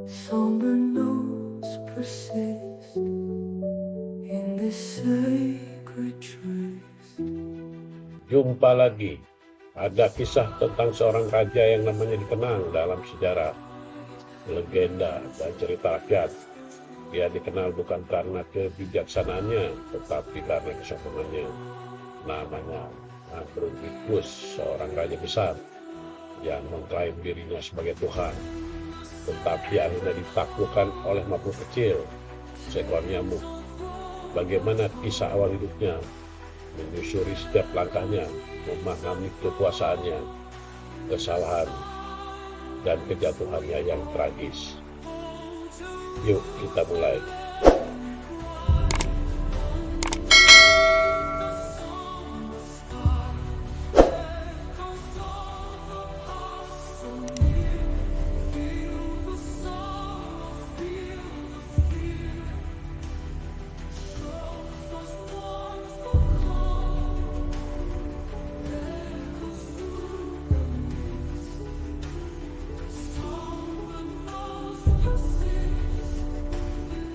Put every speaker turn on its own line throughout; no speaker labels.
Somber notes persist in this sacred trace.
Jumpa lagi. Ada kisah tentang seorang raja yang namanya dikenang dalam sejarah, legenda, dan cerita rakyat. Dia dikenal bukan karena kebijaksanaannya, tetapi karena kesombongannya. Namanya Andronicus, seorang raja besar yang mengklaim dirinya sebagai Tuhan, tetapi akhirnya ditaklukkan oleh makhluk kecil, seekor nyamuk. Bagaimana kisah awal hidupnya, menyusuri setiap langkahnya, memahami kekuasaannya, kesalahan, dan kejatuhannya yang tragis. Yuk kita mulai.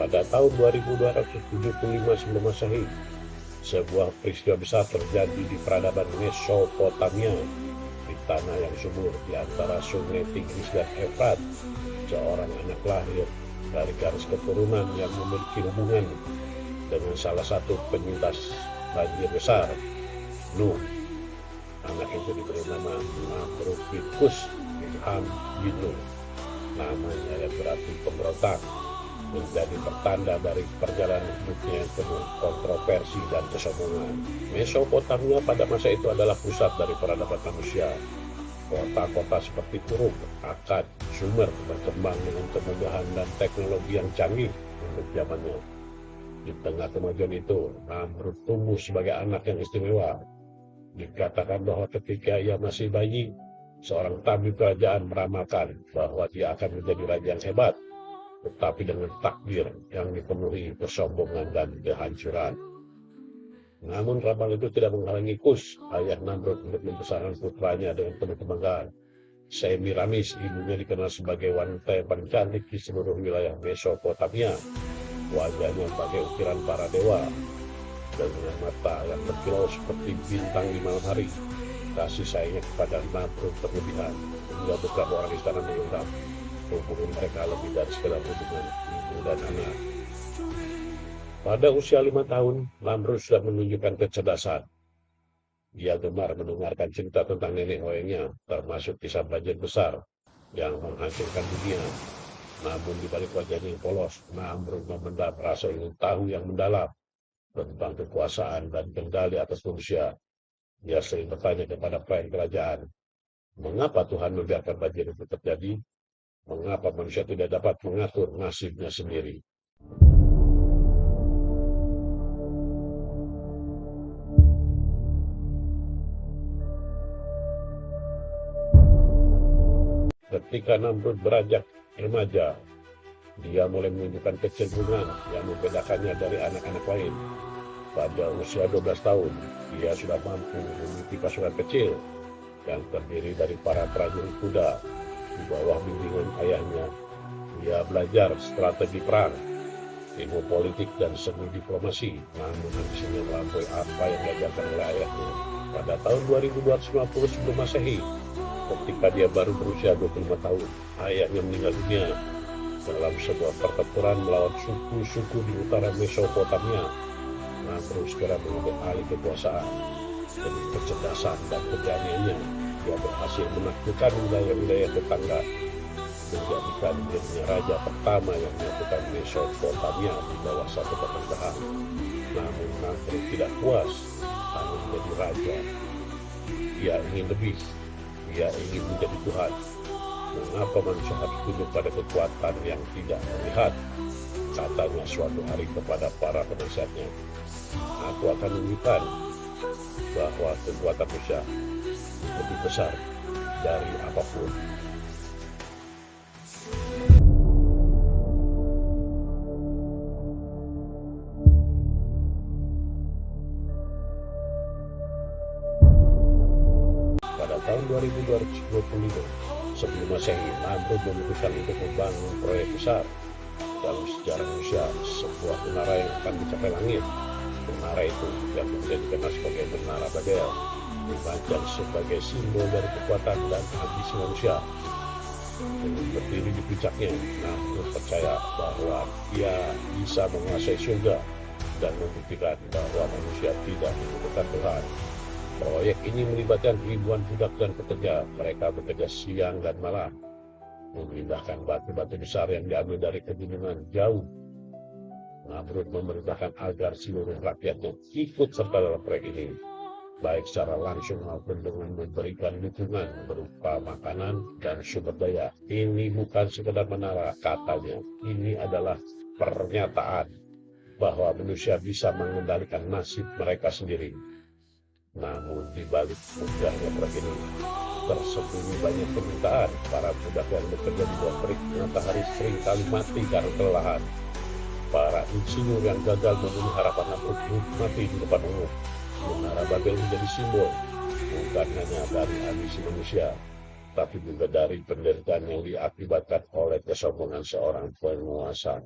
Pada tahun 2275 sebelum Masehi, sebuah peristiwa besar terjadi di peradaban Mesopotamia, di tanah yang subur di antara sungai Tigris dan Efrat. Seorang anak lahir dari garis keturunan yang memiliki hubungan dengan salah satu penyintas banjir besar, Nuh. Anak itu diberi nama Namrudicus Ilham bin Nuh. Namanya yang berarti pemberontak, menjadi pertanda dari perjalanan hidupnya yang penuh kontroversi dan kesombongan. Mesopotamia pada masa itu adalah pusat dari peradaban manusia. Kota-kota seperti Uruk, Akkad, Sumer berkembang dengan kemudahan dan teknologi yang canggih untuk zamannya. Di tengah kemajuan itu, Namrud tumbuh sebagai anak yang istimewa. Dikatakan bahwa ketika ia masih bayi, seorang tabib kerajaan meramalkan bahwa dia akan menjadi raja yang hebat, tetapi dengan takdir yang dipenuhi kesombongan dan kehancuran. Namun ramal itu tidak menghalangi Kus, ayah Namrud, untuk membesarkan putranya dengan penuh kebanggaan. Semiramis, ibunya dikenal sebagai wanita yang paling cantik di seluruh wilayah Mesopotamia. Wajahnya bagai ukiran para dewa, dengan mata yang berkilau seperti bintang di malam hari. Kasih sayangnya kepada Namrud berlebihan, hingga beberapa orang istana menganggap hubungan mereka lebih dari sekedar hubungan ibu dan anak. Pada usia 5 tahun, Namrud sudah menunjukkan kecerdasan. Dia gemar mendengarkan cerita tentang nenek moyangnya, termasuk kisah banjir besar yang menghancurkan dunia. Namun di balik wajahnya yang polos, Namrud memendam rasa ingin tahu yang mendalam tentang kekuasaan dan kendali atas manusia. Dia sering bertanya kepada pelayan kerajaan, mengapa Tuhan membiarkan banjir itu terjadi? Mengapa manusia tidak dapat mengatur nasibnya sendiri? Ketika Namrud beranjak remaja, dia mulai menunjukkan kecenderungan yang membedakannya dari anak-anak lain. Pada usia 12 tahun, dia sudah mampu memimpin pasukan kecil yang terdiri dari para prajurit kuda. Di bawah bimbingan ayahnya, dia belajar strategi perang, ilmu politik, dan seni diplomasi. Namun ambisinya melampaui apa yang diajarkan oleh ayahnya. Pada tahun 2250 sebelum Masehi, ketika dia baru berusia 25 tahun, ayahnya meninggal dunia dalam sebuah pertempuran melawan suku-suku di utara Mesopotamia. Namrud segera mengambil alih kekuasaan. Dengan kecerdasan dan keberaniannya, dia berhasil menaklukkan wilayah-wilayah tetangga, menjadikan dirinya raja pertama yang menyatukan Mesopotamia di bawah satu pemerintahan. Namun Namrud tidak puas hanya menjadi raja. Dia ingin lebih. Dia ingin menjadi Tuhan. Mengapa manusia harus tunduk pada kekuatan yang tidak terlihat? Katanya suatu hari kepada para penasihatnya, aku akan menunjukkan bahwa kekuatan manusia lebih besar dari apapun. Pada tahun 2225, sebelum Masehi, Namrud memutuskan untuk membangun proyek besar dalam sejarah manusia, sebuah menara yang akan mencapai langit. Menara itu yang kemudian dikenal sebagai Menara Babel, dipajang sebagai simbol dari kekuatan dan ambisi manusia. Dengan berdiri di puncaknya, Namrud percaya bahwa dia bisa menguasai surga dan membuktikan bahwa manusia tidak membutuhkan Tuhan. Proyek ini melibatkan ribuan budak dan pekerja. Mereka bekerja siang dan malam, memindahkan batu-batu besar yang diambil dari pegunungan jauh. Namrud memerintahkan agar seluruh rakyatnya ikut serta dalam proyek ini, baik secara langsung maupun dengan memberikan dukungan berupa makanan dan sumber daya. Ini bukan sekedar menara, katanya. Ini adalah pernyataan bahwa manusia bisa mengendalikan nasib mereka sendiri. Namun di balik megahnya proyek ini tersembunyi banyak permintaan. Para budak yang bekerja di bawah terik matahari seringkali mati karena kelelahan. Para insinyur yang gagal memenuhi harapan Namrud mati di depan umum. Menara Babel menjadi simbol bukan hanya dari ambisi manusia, tapi juga dari penderitaan yang diakibatkan oleh kesombongan seorang penguasa.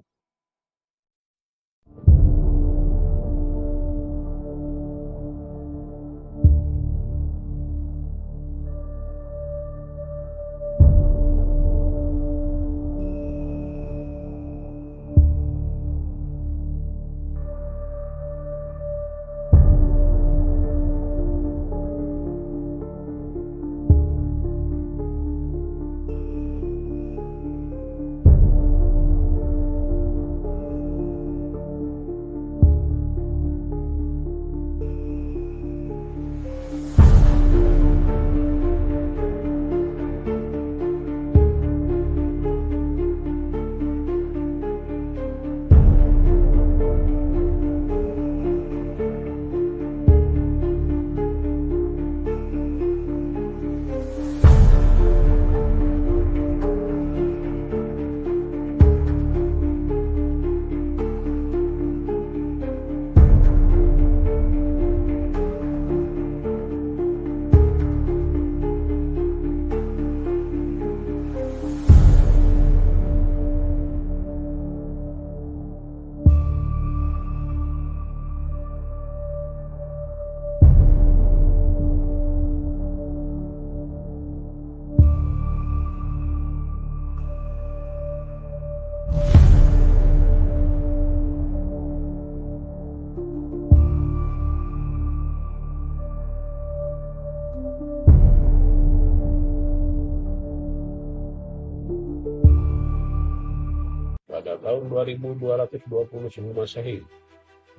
Pada tahun 2220 sebelum Masehi,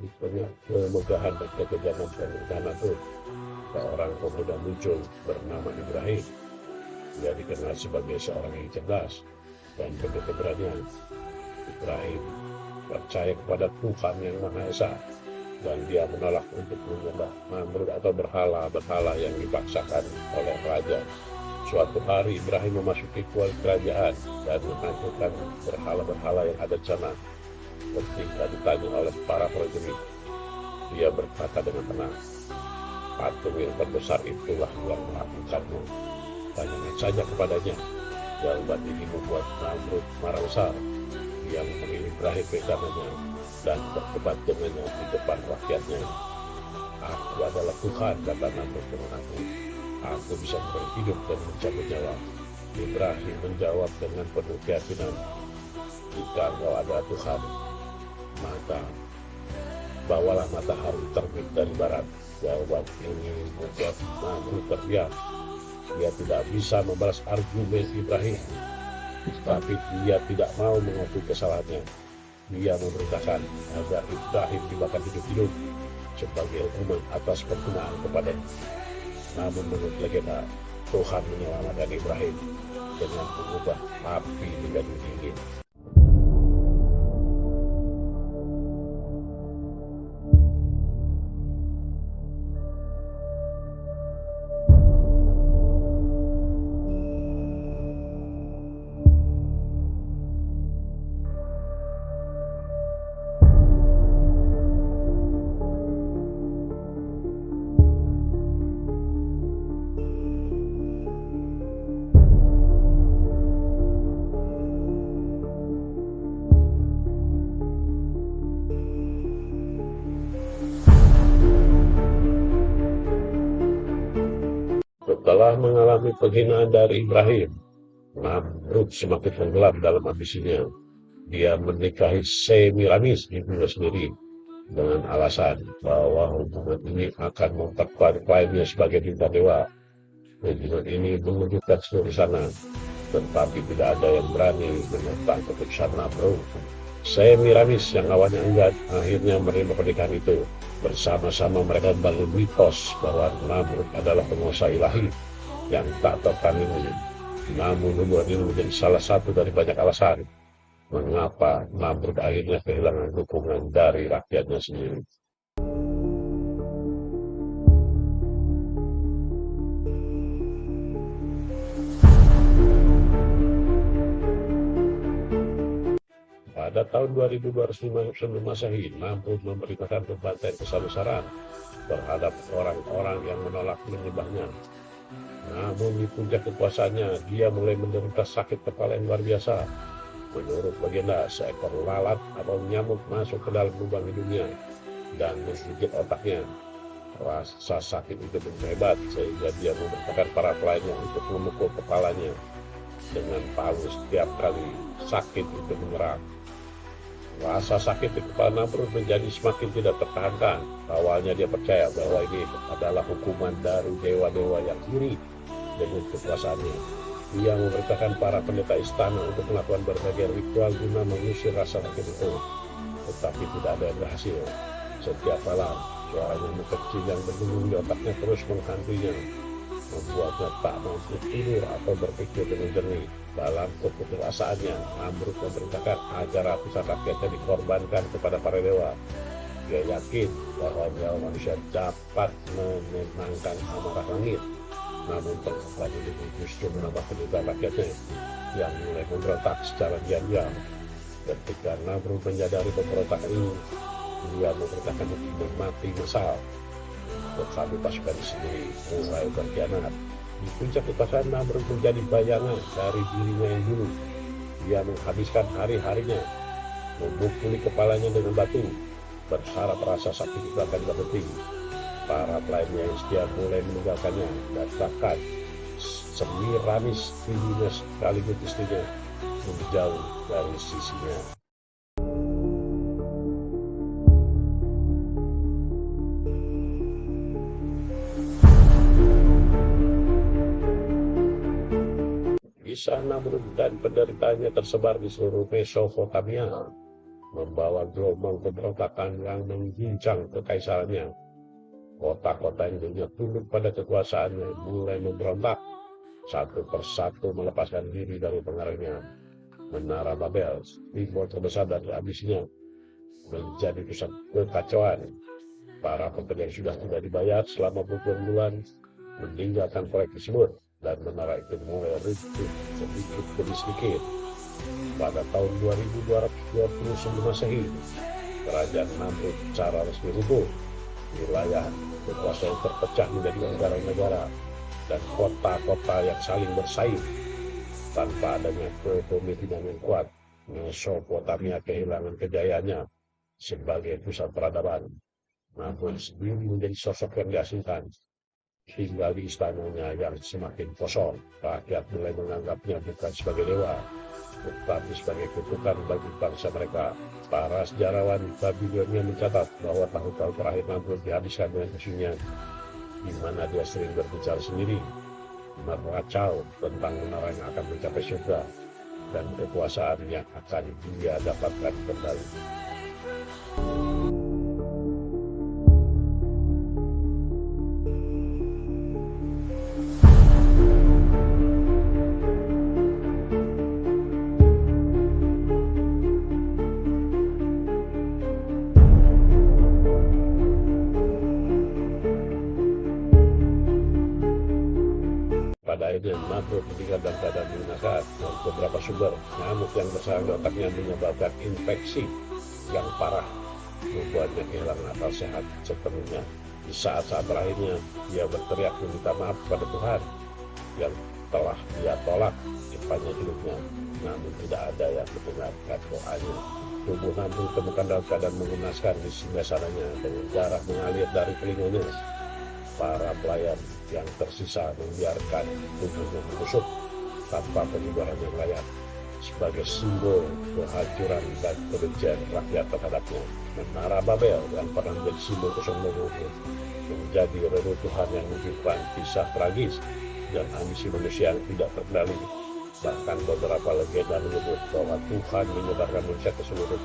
di tengah kemegahan dan kekejaman pemerintahan Namrud, seorang pemuda muncul bernama Ibrahim. Dia dikenal sebagai seorang yang cerdas dan penuh keberanian. Ibrahim percaya kepada Tuhan yang Maha Esa, dan dia menolak untuk menyembah Namrud atau berhala-berhala yang dipaksakan oleh raja. Suatu hari Ibrahim memasuki kerajaan dan menghancurkan berhala-berhala yang ada di sana. Ketika ditanya oleh para prajurit, dia berkata dengan tenang, "Patung yang terbesar itulah yang melakukanmu. Tanyakan saja kepadanya." Jawaban ini membuat Namrud marah besar. Dia memanggil Ibrahim ke kamarnya dan berdebat dengannya di depan rakyatnya. "Aku adalah Tuhan," kata Namrud dengan aku. "Aku bisa memberi hidup dan mencabut nyawa." Ibrahim menjawab dengan penuh keyakinan, "Jika engkau adalah Tuhan, maka bawalah matahari terbit dari barat." Jawaban ini membuat Namrud terdiam. Dia tidak bisa membalas argumen Ibrahim, tapi dia tidak mau mengakui kesalahannya. Dia memerintahkan agar Ibrahim dibakar hidup-hidup sebagai hukuman atas penghinaan kepadanya. Namun menurut legenda, Tuhan menyelamatkan Ibrahim dengan mengubah api menjadi dingin. Setelah mengalami penghinaan dari Ibrahim, Namrud semakin tenggelam dalam ambisinya. Dia menikahi Semiramis, ibunya sendiri, dengan alasan bahwa hubungan ini akan memperkuat klaimnya sebagai bintang dewa. Hubungan ini mengejutkan seluruh sana, tetapi tidak ada yang berani menentang keputusan Namrud. Semiramis yang awalnya enggan akhirnya menerima pernikahan itu. Bersama-sama mereka membangun mitos bahwa Namrud adalah penguasa ilahi yang tak tertandingi. Namun hubungan ini menjadi salah satu dari banyak alasan mengapa Namrud akhirnya kehilangan dukungan dari rakyatnya sendiri. Pada tahun 2250 Masehi, Namrud memerintahkan pembantaian besar-besaran terhadap orang-orang yang menolak menyembahnya. Namun di puncak kekuasaannya, dia mulai menderita sakit kepala yang luar biasa. Menurut legenda, seekor lalat atau nyamuk masuk ke dalam lubang hidungnya dan menggigit otaknya. Rasa sakit itu begitu hebat sehingga dia memerintahkan para pelayannya untuk memukul kepalanya dengan palu setiap kali sakit itu menyerang. Rasa sakit di kepala Namrud menjadi semakin tidak tertahankan. Awalnya dia percaya bahwa ini adalah hukuman dari dewa-dewa yang iri dengan kekuasaannya. Dia memerintahkan para pendeta istana untuk melakukan berbagai ritual guna mengusir rasa sakit itu. Tetapi tidak ada yang berhasil. Setiap malam, suara nyamuk kecil yang berdengung di otaknya terus menghantuinya, membuatnya tak mampu tidur atau berpikir dengan jernih. Dalam keputusaannya, Namrud memerintahkan agar ratusan rakyatnya dikorbankan kepada para dewa. Dia yakin bahwa nyawa manusia dapat menenangkan amarah langit. Namun perbuatan ini justru menambah penderitaan rakyatnya yang mulai memberontak secara diam-diam. Ketika Namrud menyadari pemberontakan ini, dia memerintahkan hukuman mati massal. Tetapi pasukan sendiri mulai berkhianat. Di puncak kekuasaan, Namrud menjadi bayangan dari dirinya yang dulu. Dia menghabiskan hari-harinya memukuli kepalanya dengan batu, berharap rasa sakit itu akan berhenti. Para pelayannya yang setia mulai meninggalkannya, dan bahkan Semiramis, ibunya sekaligus istrinya, menjauh dari sisinya. Kisah Namrud dan penderitaannya tersebar di seluruh Mesopotamia, membawa gelombang pemberontakan yang mengguncang kekaisarannya. Kota-kota yang dulunya tunduk pada kekuasaannya mulai memberontak, satu persatu melepaskan diri dari pengaruhnya. Menara Babel, simbol terbesar dari ambisinya, menjadi pusat kekacauan. Para pekerja yang sudah tidak dibayar selama berbulan-bulan meninggalkan proyek tersebut, dan menara itu mulai runtuh sedikit demi sedikit. Pada tahun 2220 sebelum Masehi, kerajaan Namrud secara resmi runtuh. Wilayah kekuasaan terpecah menjadi negara-negara dan kota-kota yang saling bersaing. Tanpa adanya kepemimpinan yang kuat, Mesopotamia kehilangan kejayaannya sebagai pusat peradaban. Namrud sendiri menjadi sosok yang diasingkan. Tinggal di istananya yang semakin kosong, rakyat mulai menganggapnya bukan sebagai dewa, tetapi sebagai kutukan bagi bangsa mereka. Para sejarawan Babilonia mencatat bahwa tahun-tahun terakhir Namrud dihabiskan dengan kesunyian, di mana dia sering berbicara sendiri, meracau tentang menara yang akan mencapai surga dan kekuasaan yang akan dia dapatkan kembali. Pada akhirnya Namrud meninggal dalam keadaan mengenakan. Beberapa sumber nyamuk yang bersarang di otaknya menyebabkan infeksi yang parah, membuatnya kehilangan akal sehat sepenuhnya. Di saat-saat terakhirnya, dia berteriak meminta maaf kepada Tuhan yang telah dia tolak di sepanjang hidupnya. Namun tidak ada yang mendengarkan doanya. Tubuh Namrud ditemukan dalam keadaan mengenaskan di singgah sananya dengan darah mengalir dari telinganya. Para pelayan yang tersisa membiarkan tubuhnya membusuk tanpa penyebaran yang layak sebagai simbol kehancuran dan kebencian rakyat terhadapnya. Menara Babel yang pernah menjadi simbol kesombongan menjadi reruntuhan yang menunjukkan kisah tragis dan ambisi manusia yang tidak terkendali. Bahkan beberapa legenda menyebut bahwa Tuhan menyebarkan manusia ke seluruh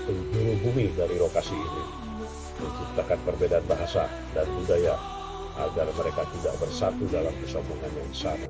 penjuru bumi dari lokasi ini, menciptakan perbedaan bahasa dan budaya agar mereka tidak bersatu dalam kesombongan yang sama.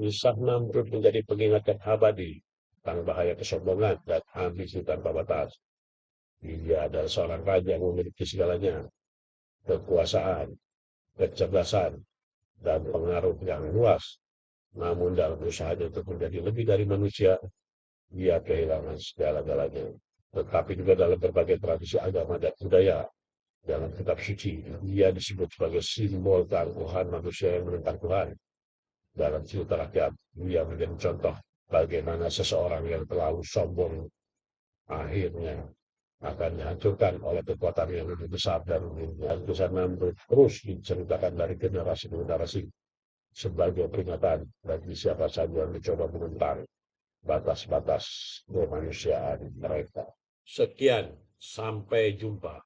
Kisah Namrud menjadi pengingat yang abadi tentang bahaya kesombongan dan ambisi tanpa batas. Dia adalah seorang raja yang memiliki segalanya, kekuasaan, kecerdasan, dan pengaruh yang luas. Namun dalam usahanya untuk menjadi lebih dari manusia, dia kehilangan segala-galanya. Tetapi juga dalam berbagai tradisi agama dan budaya, dalam kitab suci, dia disebut sebagai simbol keangkuhan manusia yang menentang Tuhan. Dalam cerita rakyat, dia menjadi contoh bagaimana seseorang yang terlalu sombong akhirnya akan dihancurkan oleh kekuatan yang lebih besar dan kisah Namrud terus diceritakan dari generasi ke generasi sebagai peringatan bagi siapa saja yang mencoba menentang batas-batas kemanusiaan mereka. Sekian, sampai jumpa.